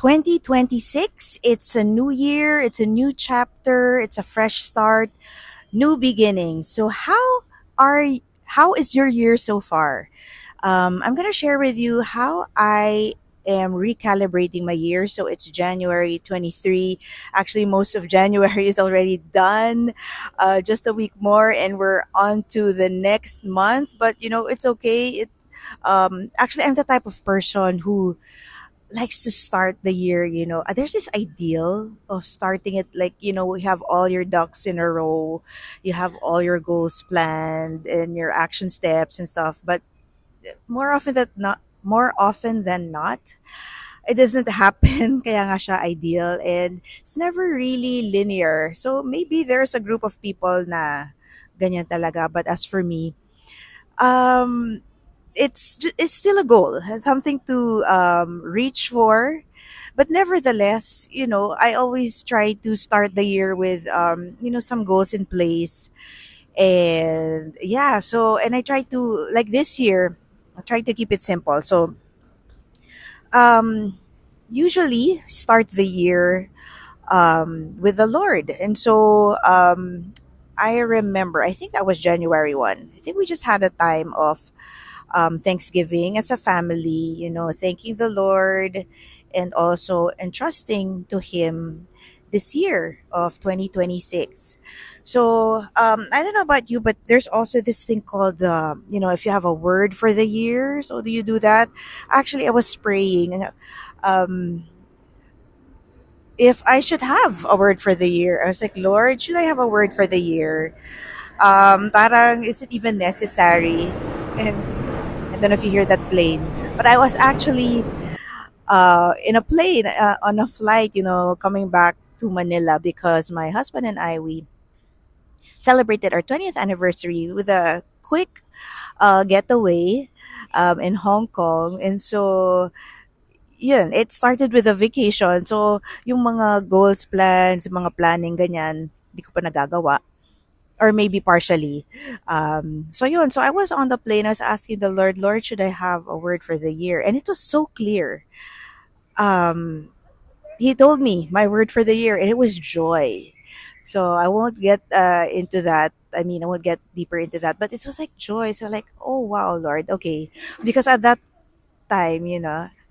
2026, it's a new year, it's a new chapter, it's a fresh start, new beginning. So are how is your year so far? I'm gonna share with you how I am recalibrating my year. So it's January 23. Actually, most of January is already done. Just a week more, and we're on to the next month. But it's okay. Actually, I'm the type of person who likes to start the year. There's this ideal of starting it like, we have all your ducks in a row, you have all your goals planned and your action steps and stuff. But more often than not, it doesn't happen. Kaya nga siya ideal, and it's never really linear. So maybe there's a group of people na ganyan talaga, but as for me, um it's still a goal, something to reach for. But nevertheless, I always try to start the year with some goals in place. And yeah, so and I try to, like this year, I try to keep it simple. So um usually start the year with the Lord. And so I remember, I think that was January 1. I think we just had a time of Thanksgiving as a family, thanking the Lord and also entrusting to Him this year of 2026. So I don't know about you, but there's also this thing called, if you have a word for the year. So do you do that? Actually, I was praying. Um, if I should have a word for the year, I was like, Lord, should I have a word for the year? Parang, is it even necessary? And I don't know if you hear that plane, but I was actually in a plane, on a flight, coming back to Manila because my husband and I, we celebrated our 20th anniversary with a quick getaway in Hong Kong. And so, yun, it started with a vacation. So, yung mga goals, plans, mga planning, ganyan, di ko pa nagagawa. Or maybe partially. So yun, so I was on the plane, I was asking the Lord, should I have a word for the year? And it was so clear. Um, he told me my word for the year, and it was joy. So I won't get into that. I mean, I won't get deeper into that, but it was like joy. So like, oh wow, Lord, okay. Because at that time,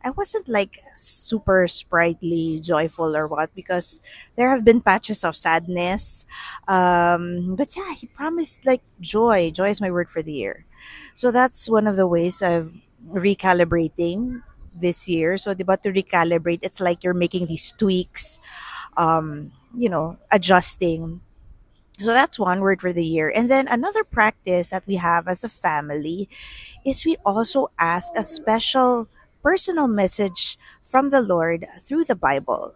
I wasn't like super sprightly, joyful or what, because there have been patches of sadness. But yeah, he promised like joy. Joy is my word for the year. So that's one of the ways of recalibrating this year. So, diba, to recalibrate, it's like you're making these tweaks, adjusting. So that's one word for the year. And then another practice that we have as a family is we also ask a special personal message from the Lord through the Bible.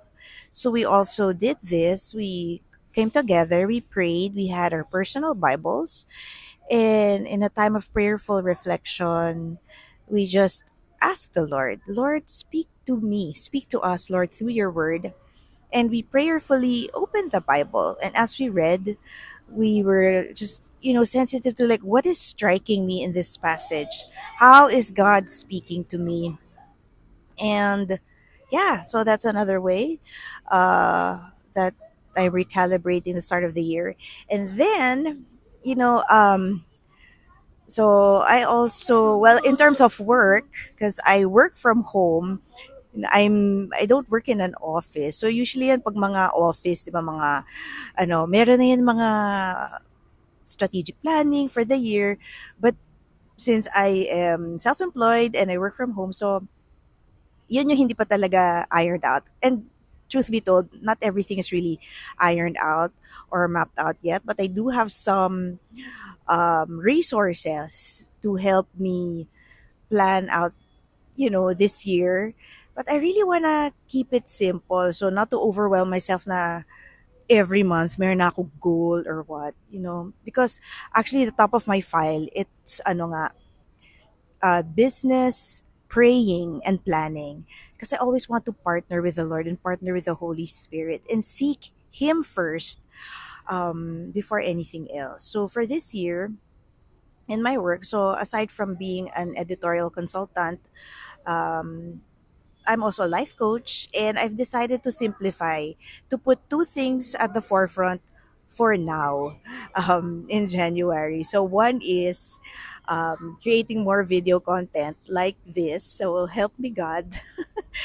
So we also did this. We came together, we prayed, we had our personal Bibles, and in a time of prayerful reflection, we just asked the Lord, speak to me, speak to us, Lord, through your word. And we prayerfully opened the Bible. And as we read, we were just, sensitive to like, what is striking me in this passage? How is God speaking to me? And yeah, so that's another way that I recalibrate in the start of the year. And then, you know, um, so I also, well, in terms of work, because I work from home, I don't work in an office. So usually yan pag mga office, 'di ba, mga meron na yan mga strategic planning for the year. But since I am self-employed and I work from home, so yun yung hindi pa talaga ironed out. And truth be told, not everything is really ironed out or mapped out yet, but I do have some resources to help me plan out, this year. But I really wanna keep it simple, so not to overwhelm myself na every month meron na ako goal or what, because actually the top of my file, it's business, praying and planning, because I always want to partner with the Lord and partner with the Holy Spirit and seek Him first, before anything else. So for this year in my work, so aside from being an editorial consultant, um, I'm also a life coach, and I've decided to simplify, to put two things at the forefront for now, in January. So one is creating more video content like this. So help me God.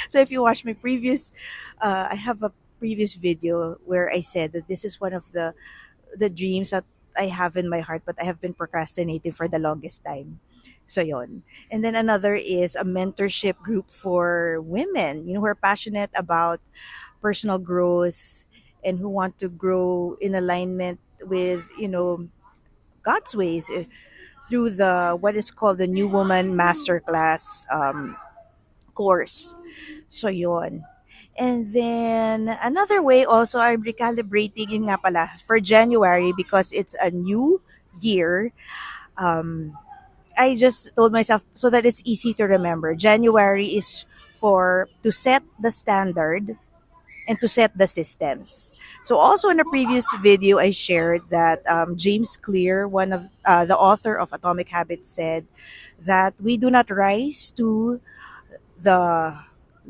So if you watch my previous, I have a previous video where I said that this is one of the dreams that I have in my heart, but I have been procrastinating for the longest time. So yon. And then another is a mentorship group for women, who are passionate about personal growth and who want to grow in alignment with, God's ways, through the what is called the New Woman Masterclass course. So yon. And then another way also, I'm recalibrating yun nga pala for January because it's a new year. Um, I just told myself so that it's easy to remember. January is for to set the standard and to set the systems. So also in a previous video, I shared that James Clear, one of the author of Atomic Habits, said that we do not rise to the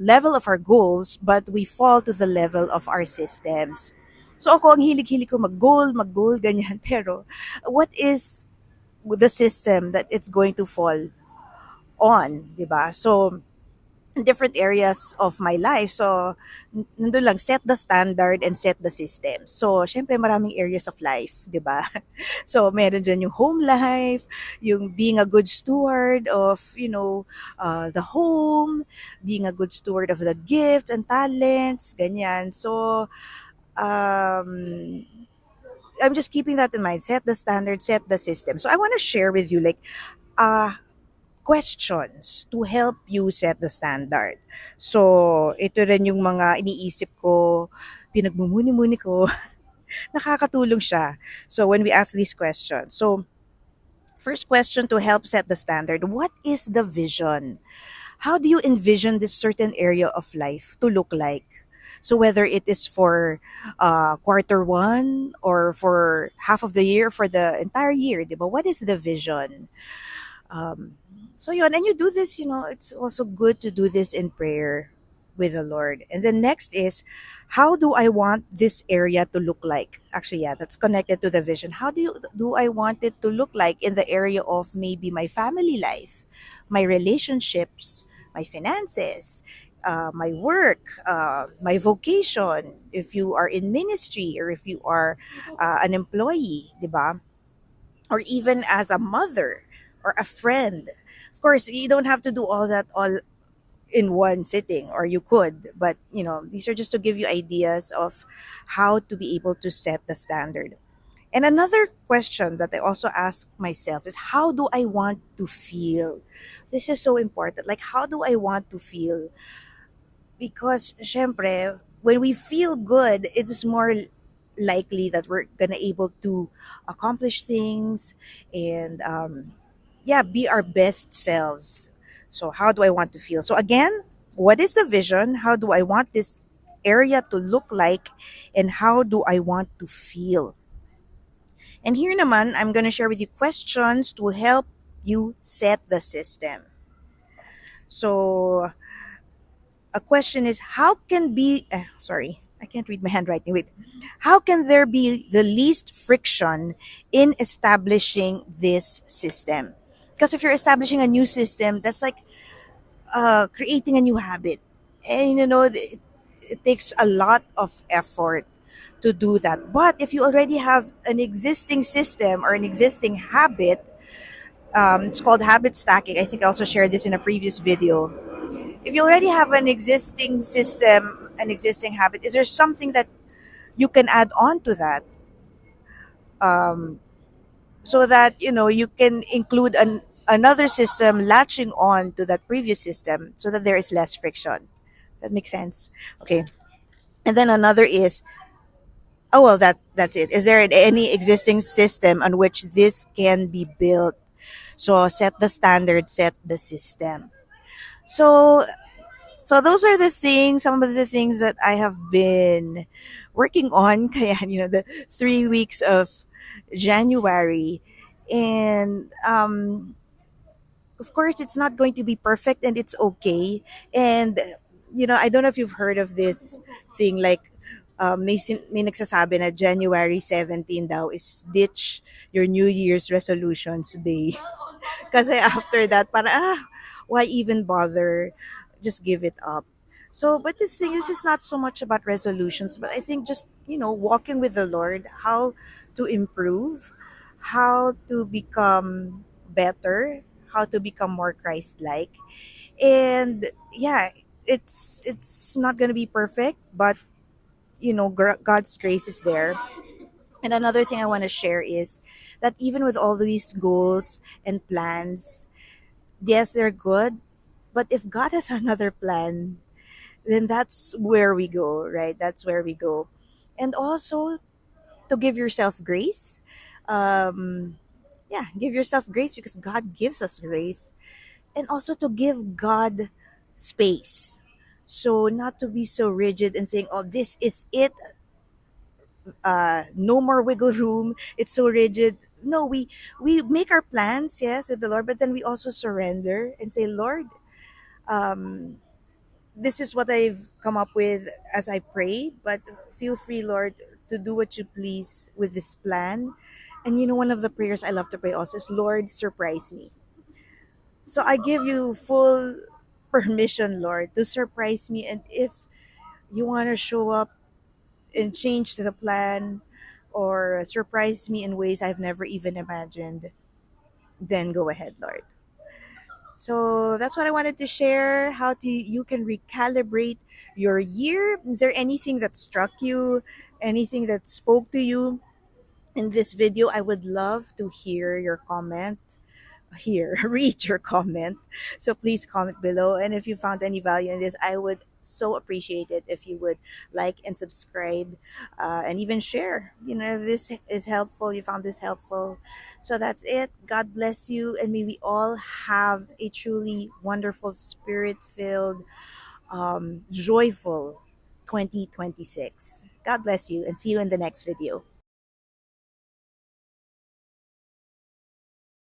level of our goals, but we fall to the level of our systems. So ako, ang hilig-hilig ko mag-goal, ganyan. Pero what is the system that it's going to fall on, di ba? So, in different areas of my life. So, nandun lang, set the standard and set the system. So, syempre, maraming areas of life, di ba? So, meron dyan yung home life, yung being a good steward of, the home, being a good steward of the gifts and talents, ganyan. So, um, I'm just keeping that in mind. Set the standard, set the system. So, I want to share with you, like, uh, questions to help you set the standard. So, ito rin yung mga iniisip ko, pinagmumuni-muni ko, nakakatulong siya. So, when we ask these questions. So, first question to help set the standard, what is the vision? How do you envision this certain area of life to look like? So whether it is for quarter one or for half of the year, for the entire year, di ba? What is the vision? Um, so yun, and you do this, it's also good to do this in prayer with the Lord. And then next is, how do I want this area to look like? Actually, yeah, that's connected to the vision. How do I want it to look like in the area of maybe my family life, my relationships, my finances, my work, my vocation, if you are in ministry or if you are an employee, di ba? Or even as a mother or a friend. Of course, you don't have to do all that all in one sitting, or you could, but these are just to give you ideas of how to be able to set the standard. And another question that I also ask myself is, how do I want to feel? This is so important. Like, how do I want to feel? Because syempre, when we feel good, it is more likely that we're gonna able to accomplish things and yeah, be our best selves. So how do I want to feel? So again, what is the vision? How do I want this area to look like, and how do I want to feel? And here naman, I'm gonna share with you questions to help you set the system. So a question is, how can be sorry, I can't read my handwriting. Wait. How can there be the least friction in establishing this system? Because if you're establishing a new system, that's like creating a new habit. And it takes a lot of effort to do that. But if you already have an existing system or an existing habit, it's called habit stacking. I think I also shared this in a previous video. If you already have an existing system, an existing habit, is there something that you can add on to that, um, so that you can include another system latching on to that previous system so that there is less friction? That makes sense. Okay. And then another is, oh well, that's it. Is there any existing system on which this can be built? So set the standard, set the system. So those are the things, some of the things that I have been working on. Kaya, the 3 weeks of January. And of course, it's not going to be perfect, and it's okay. And I don't know if you've heard of this thing, like, may nagsasabi na January 17 daw is ditch your New Year's resolutions day. Kasi after that, para, why even bother? Just give it up. So, but this thing is not so much about resolutions, but I think just, walking with the Lord, how to improve, how to become better, how to become more Christ-like. And yeah, it's not going to be perfect, but God's grace is there. And another thing I want to share is that even with all these goals and plans, yes, they're good, but if God has another plan, then that's where we go, right? That's where we go. And also to give yourself grace. Um, yeah, give yourself grace because God gives us grace. And also to give God space. So not to be so rigid and saying, "Oh, this is it. No more wiggle room. It's so rigid." No, we make our plans, yes, with the Lord, but then we also surrender and say, "Lord, um, this is what I've come up with as I prayed, but feel free, Lord, to do what you please with this plan." And one of the prayers I love to pray also is, "Lord, surprise me." So I give you full permission, Lord, to surprise me. And if you want to show up and change the plan or surprise me in ways I've never even imagined, then go ahead, Lord. So that's what I wanted to share. How to you can recalibrate your year. Is there anything that struck you? Anything that spoke to you in this video? I would love to hear your comment here, read your comment. So please comment below. And if you found any value in this, I would so appreciate it if you would like and subscribe, and even share. If this is helpful, you found this helpful. So that's it. God bless you. And may we all have a truly wonderful, spirit filled, joyful 2026. God bless you and see you in the next video.